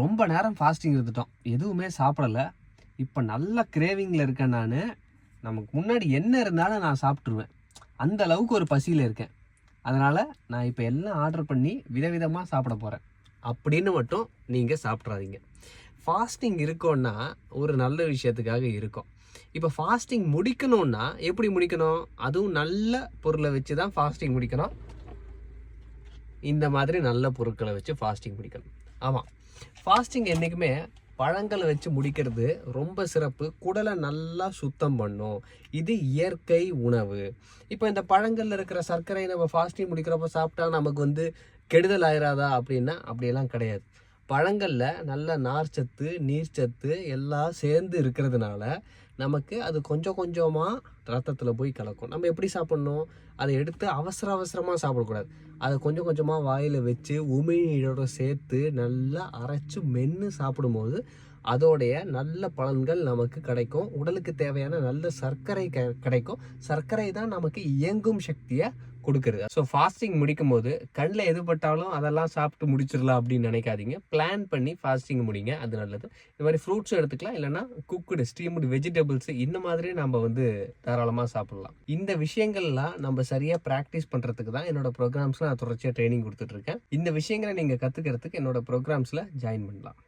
ரொம்ப நேரம் ஃபாஸ்டிங் இருந்துட்டோம், எதுவுமே சாப்பிடல. இப்போ நல்ல கிரேவிங்கில் இருக்கேன் நான். நமக்கு முன்னாடி என்ன இருந்தாலும் நான் சாப்பிட்ருவேன், அந்த அளவுக்கு ஒரு பசியில் இருக்கேன். அதனால் நான் இப்போ எல்லாம் ஆர்டர் பண்ணி விதவிதமாக சாப்பிட போகிறேன் அப்படின்னு மட்டும் நீங்கள் சாப்பிட்றாதீங்க. ஃபாஸ்டிங் இருக்கோன்னா ஒரு நல்ல விஷயத்துக்காக இருக்கும். இப்போ ஃபாஸ்டிங் முடிக்கணும்னா எப்படி முடிக்கணும்? அதுவும் நல்ல பொருளை வச்சு தான் ஃபாஸ்டிங் முடிக்கணும். இந்த மாதிரி நல்ல பொருட்களை வச்சு ஃபாஸ்டிங் முடிக்கணும். ஆமாம், ஃபாஸ்டிங் என்றைக்குமே பழங்களை வச்சு முடிக்கிறது ரொம்ப சிறப்பு. குடலை நல்லா சுத்தம் பண்ணும். இது இயற்கை உணவு. இப்போ இந்த பழங்களில் இருக்கிற சர்க்கரை நம்ம ஃபாஸ்டிங் முடிக்கிறப்ப சாப்பிட்டா நமக்கு கெடுதல் ஆயிராதா அப்படின்னா அப்படியெல்லாம் கிடையாது. பழங்களில் நல்ல நார்ச்சத்து, நீர்ச்சத்து எல்லாம் சேர்ந்து இருக்கிறதுனால நமக்கு அது கொஞ்சம் கொஞ்சமாக ரத்தத்தில் போய் கலக்கும். நம்ம எப்படி சாப்பிட்ணும்? அதை எடுத்து அவசரமாக சாப்பிடக்கூடாது. அதை கொஞ்சம் கொஞ்சமாக வாயில் வச்சு உமிழ்நீரோடு சேர்த்து நல்லா அரைச்சி மென்று சாப்பிடும்போது அதோடைய நல்ல பலன்கள் நமக்கு கிடைக்கும். உடலுக்கு தேவையான நல்ல சர்க்கரை கிடைக்கும். சர்க்கரை தான் நமக்கு இயங்கும் சக்தியை கொடுக்குறது. ஸோ ஃபாஸ்டிங் முடிக்கும் போது கண்ணில் எது பட்டாலும் அதெல்லாம் சாப்பிட்டு முடிச்சிடலாம் அப்படின்னு நினைக்காதீங்க. பிளான் பண்ணி ஃபாஸ்டிங் முடிங்க, அது நல்லது. இந்த மாதிரி ஃப்ரூட்ஸும் எடுத்துக்கலாம், இல்லைன்னா குக்குடு ஸ்டீம்டு வெஜிடபிள்ஸ் இந்த மாதிரி நம்ம தாராளமாக சாப்பிடலாம். இந்த விஷயங்கள்லாம் நம்ம சரியாக ப்ராக்டிஸ் பண்ணுறதுக்கு தான் என்னோட ப்ரோக்ராம்ஸில் நான் தொடர்ச்சியாக ட்ரைனிங் கொடுத்துட்ருக்கேன். இந்த விஷயங்களை நீங்கள் கற்றுக்கிறதுக்கு என்னோட ப்ரோக்ராம்ஸில் ஜாயின் பண்ணலாம்.